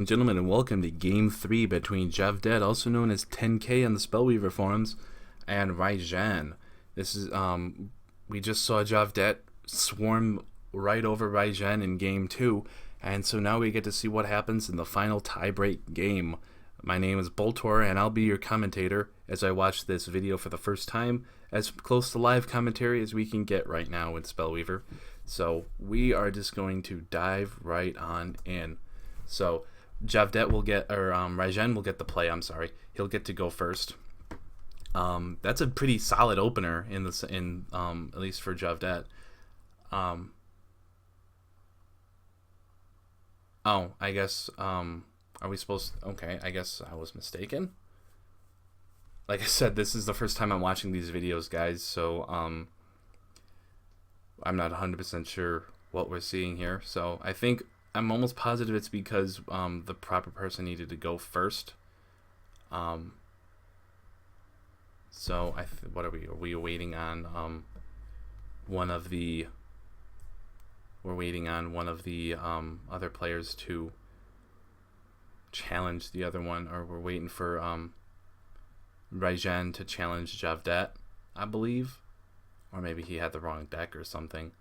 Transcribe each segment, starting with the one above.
Gentlemen, and welcome to Game 3 between Javdet, also known as 10K on the Spellweaver Forums, and Rhijan. This is, we just saw Javdet swarm right over Rhijan in Game 2, and so now we get to see what happens in the final tiebreak game. My name is Boltor, and I'll be your commentator as I watch this video for the first time, as close to live commentary as we can get right now with Spellweaver. So we are just going to dive right on in. So Javdet will get, or Rhijan will get the play. I'm sorry, he'll get to go first. That's a pretty solid opener in this, at least for Javdet. Oh, I guess. Are we supposed? Okay, I guess I was mistaken. Like I said, this is the first time I'm watching these videos, guys. So I'm not 100% sure what we're seeing here. So I think I'm almost positive it's because the proper person needed to go first. So what are we? Are we waiting on one of the? We're waiting on one of the other players to challenge the other one, or we're waiting for Rhijan to challenge Javdet, I believe, or maybe he had the wrong deck or something.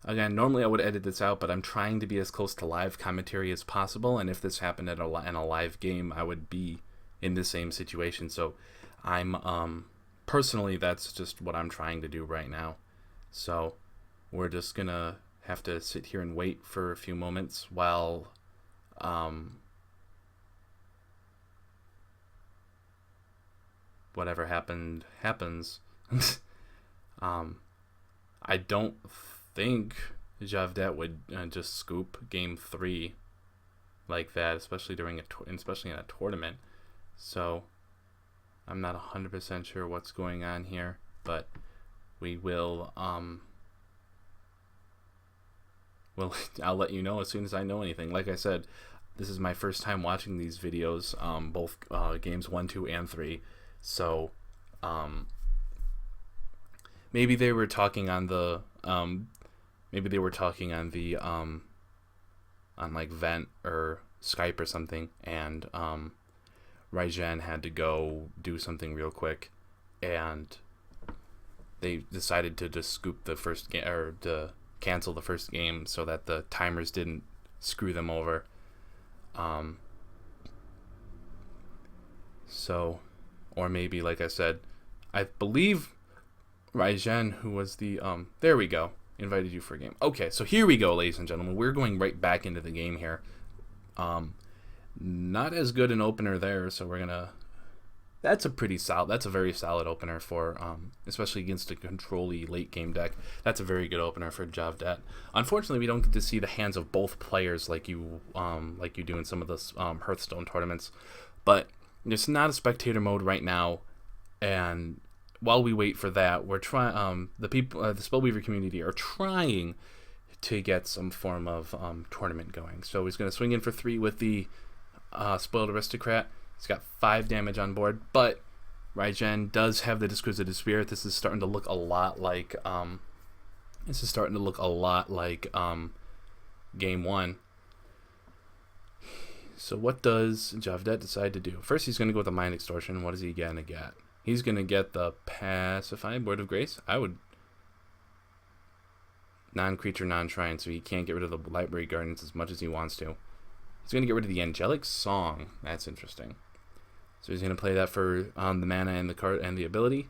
Again, normally I would edit this out, but I'm trying to be as close to live commentary as possible, and if this happened in a live game, I would be in the same situation. So I'm personally, that's just what I'm trying to do right now. So we're just gonna have to sit here and wait for a few moments while whatever happens. I don't think Javdet would just scoop Game 3 like that, especially during especially in a tournament. So I'm not 100% sure what's going on here, but we will well, I'll let you know as soon as I know anything. Like I said, this is my first time watching these videos, both games 1, 2, and 3. So maybe they were talking on the on like Vent or Skype or something, and Rhijan had to go do something real quick, and they decided to just scoop the first game, or to cancel the first game so that the timers didn't screw them over. So, or maybe, like I said, I believe Rhijan, who was the there we go, invited you for a game. Okay, so here we go, ladies and gentlemen. We're going right back into the game here. Not as good an opener there, so we're gonna. That's a very solid opener for especially against a control-y late game deck. That's a very good opener for Javdet. Unfortunately, we don't get to see the hands of both players like you do in some of the Hearthstone tournaments. But it's not a spectator mode right now, and while we wait for that, we're trying. The people, the Spellweaver community, are trying to get some form of tournament going. So he's going to swing in for 3 with the Spoiled Aristocrat. He's got 5 damage on board, but Rhijan does have the Disquisitive Spirit. This is starting to look a lot like Game 1. So what does Javdet decide to do? First, he's going to go with the Mind Extortion. What is he going to get? He's going to get the Pacify, Word of Grace. I would non-creature, non-shrine, so he can't get rid of the Library Gardens as much as he wants to. He's going to get rid of the Angelic Song. That's interesting. So he's going to play that for the mana and the card and the ability.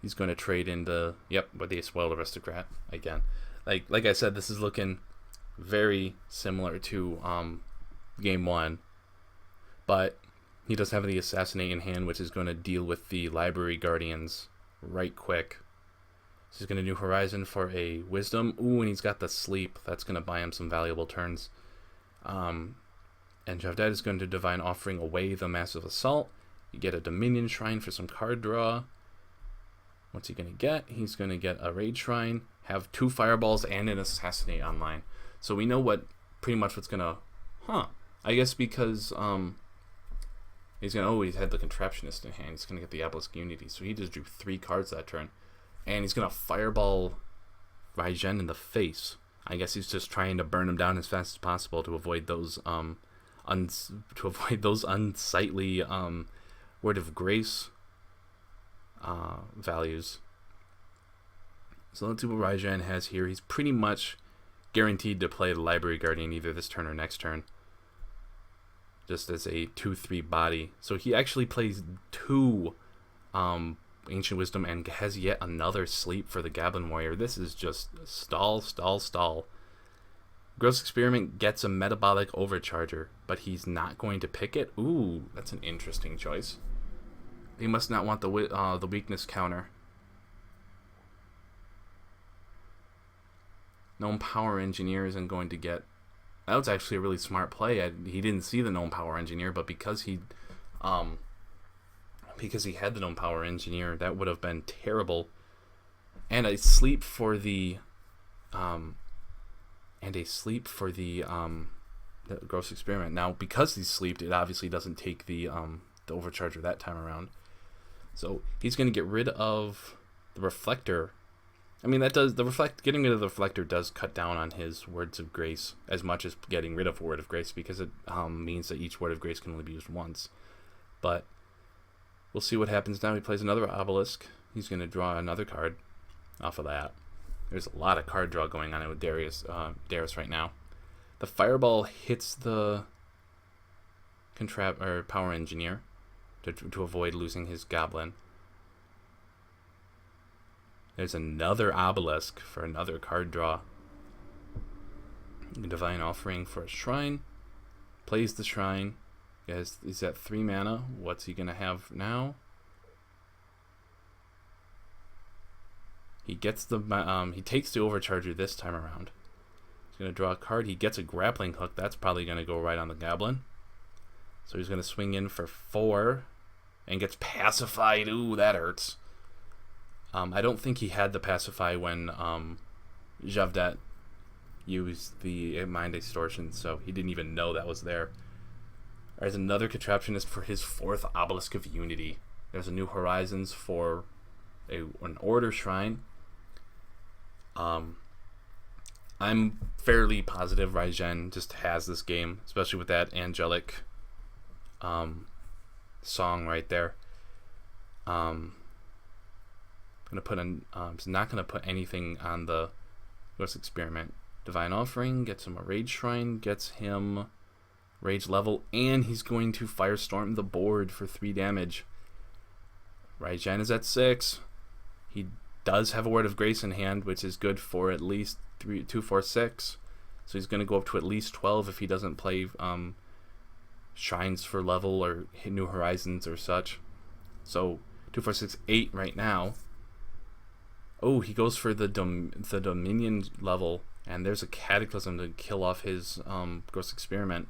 He's going to trade into with the Spoiled Aristocrat again. Like I said, this is looking very similar to Game 1, but he does have the Assassinate in hand, which is going to deal with the Library Guardians right quick. So he's going to do Horizon for a Wisdom. Ooh, and he's got the Sleep. That's going to buy him some valuable turns. And Javdet is going to Divine Offering away the Massive Assault. You get a Dominion Shrine for some card draw. What's he going to get? He's going to get a Raid Shrine, have 2 Fireballs, and an Assassinate online. So we know pretty much what's going to... I guess because he's going to always had the Contraptionist in hand. He's going to get the Obelisk Unity. So he just drew 3 cards that turn. And he's going to Fireball Rhijan in the face. I guess he's just trying to burn him down as fast as possible to avoid those to avoid those unsightly Word of Grace values. So let's see what Rhijan has here. He's pretty much guaranteed to play the Library Guardian either this turn or next turn, just as a 2/3 body. So he actually plays 2 Ancient Wisdom and has yet another sleep for the Goblin Warrior. This is just stall. Gross Experiment gets a Metabolic Overcharger, but he's not going to pick it. Ooh, that's an interesting choice. He must not want the weakness counter. Gnome Power Engineer isn't going to get... That was actually a really smart play. He didn't see the Gnome Power Engineer, but because he had the Gnome Power Engineer, that would have been terrible. And a sleep for the Gross Experiment. Now, because he's sleeped, it obviously doesn't take the Overcharger that time around. So he's going to get rid of the Reflector. I mean, getting rid of the Reflector does cut down on his Words of Grace as much as getting rid of a Word of Grace, because it means that each Word of Grace can only be used once. But we'll see what happens now. He plays another Obelisk. He's going to draw another card off of that. There's a lot of card draw going on with Darius right now. The Fireball hits the Power Engineer to avoid losing his Goblin. There's another Obelisk for another card draw. Divine Offering for a Shrine. Plays the Shrine. He's at 3 mana. What's he going to have now? He gets he takes the Overcharger this time around. He's going to draw a card. He gets a Grappling Hook. That's probably going to go right on the Goblin. So he's going to swing in for 4 and gets pacified. Ooh, that hurts. I don't think he had the Pacify when Javdet used the Mind Distortion, so he didn't even know that was there. There's another Contraptionist for his 4th Obelisk of Unity. There's a New Horizons for an Order Shrine. I'm fairly positive Rhijan just has this game, especially with that angelic song right there. He's not gonna put anything on the Gross Experiment. Divine Offering gets him a Rage Shrine, gets him Rage level, and he's going to Firestorm the board for 3 damage. Rhijan is at 6. He does have a Word of Grace in hand, which is good for at least 2, 4, 6. So he's going to go up to at least 12 if he doesn't play Shrines for level or New Horizons or such. So 2, 4, 6, 8 right now. Oh, he goes for the Dominion level, and there's a Cataclysm to kill off his Gross Experiment.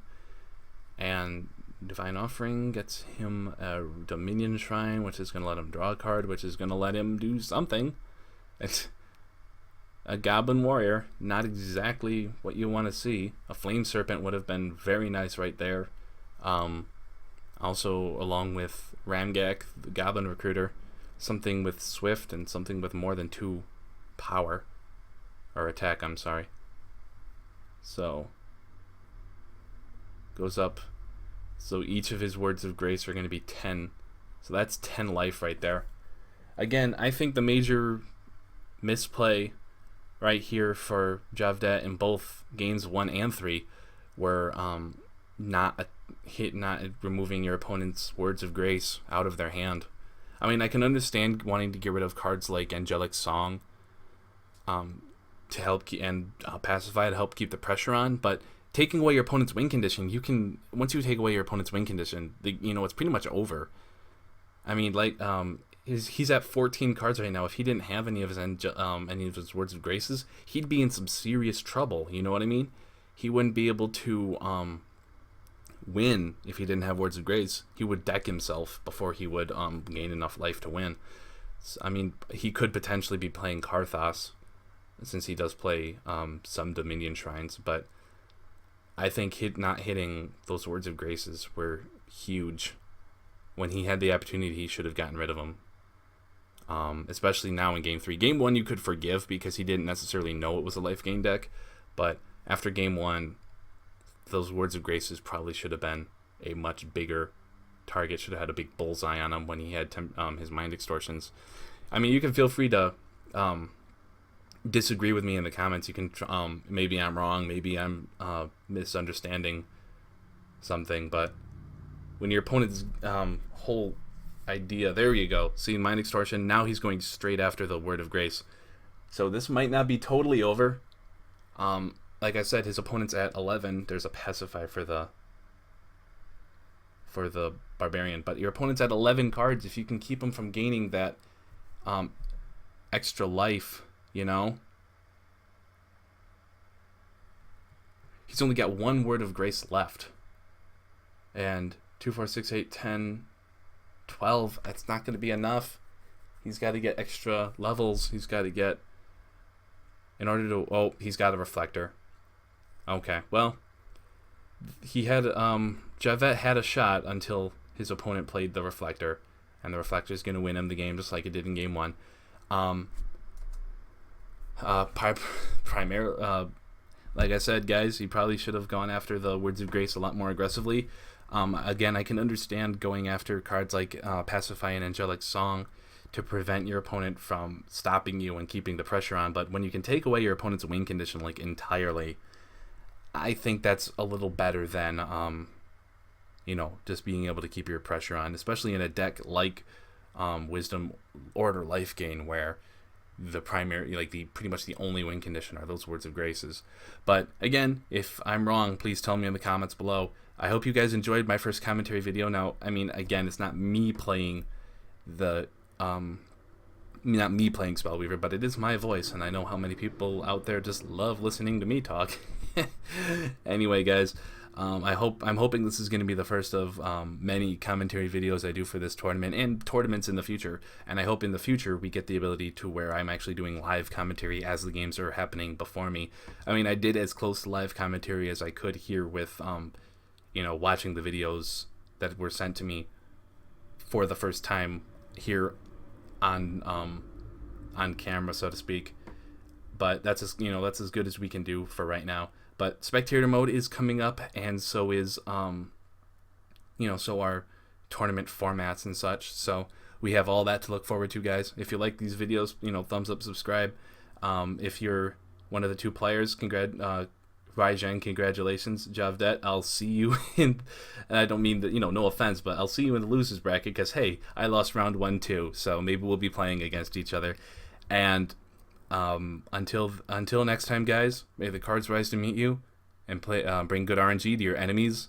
And Divine Offering gets him a Dominion Shrine, which is going to let him draw a card, which is going to let him do something. It's a Goblin Warrior, not exactly what you want to see. A Flame Serpent would have been very nice right there. Also, along with Ramgak, the Goblin Recruiter, something with Swift and something with more than 2 power. Or attack, I'm sorry. So goes up. So each of his Words of Grace are going to be 10. So that's 10 life right there. Again, I think the major misplay right here for Javdet in both games 1 and 3 were not removing your opponent's Words of Grace out of their hand. I mean, I can understand wanting to get rid of cards like Angelic Song to help Pacify to help keep the pressure on, but taking away your opponent's win condition, once you take away your opponent's win condition, it's pretty much over. I mean, like, he's at 14 cards right now. If he didn't have any of his Words of Graces, he'd be in some serious trouble. You know what I mean? He wouldn't be able to win if he didn't have Words of Grace. He would deck himself before he would gain enough life to win. So, I mean, he could potentially be playing Karthos, since he does play some Dominion Shrines, but I think not hitting those Words of Graces were huge. When he had the opportunity, he should have gotten rid of them. Especially now in Game 3. Game 1 you could forgive because he didn't necessarily know it was a life gain deck, but after Game 1, those Words of Graces probably should have been a much bigger target. Should have had a big bullseye on him when he had his mind extortions. I mean, you can feel free to disagree with me in the comments. You can maybe I'm wrong, maybe I'm misunderstanding something, but when your opponent's whole idea, there you go, see, mind extortion, now he's going straight after the Word of Grace. So this might not be totally over. Like I said, his opponent's at 11. There's a pacify for the barbarian, but your opponent's at 11 cards. If you can keep him from gaining that extra life, you know, he's only got one Word of Grace left, and 2, 4, 6, 8, 10, 12, that's not going to be enough. He's got to get extra levels. He's got to get, in order to, oh, he's got a reflector. Okay, well, he had, Javdet had a shot until his opponent played the reflector, and the reflector is going to win him the game just like it did in game 1. Like I said, guys, he probably should have gone after the Words of Grace a lot more aggressively. Again, I can understand going after cards like Pacify and Angelic Song to prevent your opponent from stopping you and keeping the pressure on, but when you can take away your opponent's win condition like entirely, I think that's a little better than you know, just being able to keep your pressure on, especially in a deck like Wisdom Order Life Gain, where the primary, like the pretty much the only win condition are those Words of Graces. But again, if I'm wrong, please tell me in the comments below. I hope you guys enjoyed my first commentary video. Now, I mean, again, it's not me playing the not me playing Spellweaver, but it is my voice, and I know how many people out there just love listening to me talk. Anyway, guys, I'm hoping this is going to be the first of many commentary videos I do for this tournament and tournaments in the future. And I hope in the future we get the ability to where I'm actually doing live commentary as the games are happening before me. I mean, I did as close to live commentary as I could here with, you know, watching the videos that were sent to me for the first time here on camera, so to speak. But that's as, you know, that's as good as we can do for right now. But spectator mode is coming up, and so is you know, so are tournament formats and such. So we have all that to look forward to, guys. If you like these videos, you know, thumbs up, subscribe. If you're one of the 2 players, Rhijan, congratulations. Javdet, I'll see you in, and I don't mean that, you know, no offense, but I'll see you in the losers bracket, because hey, I lost round 1 too, so maybe we'll be playing against each other. And until next time, guys, may the cards rise to meet you, and bring good RNG to your enemies.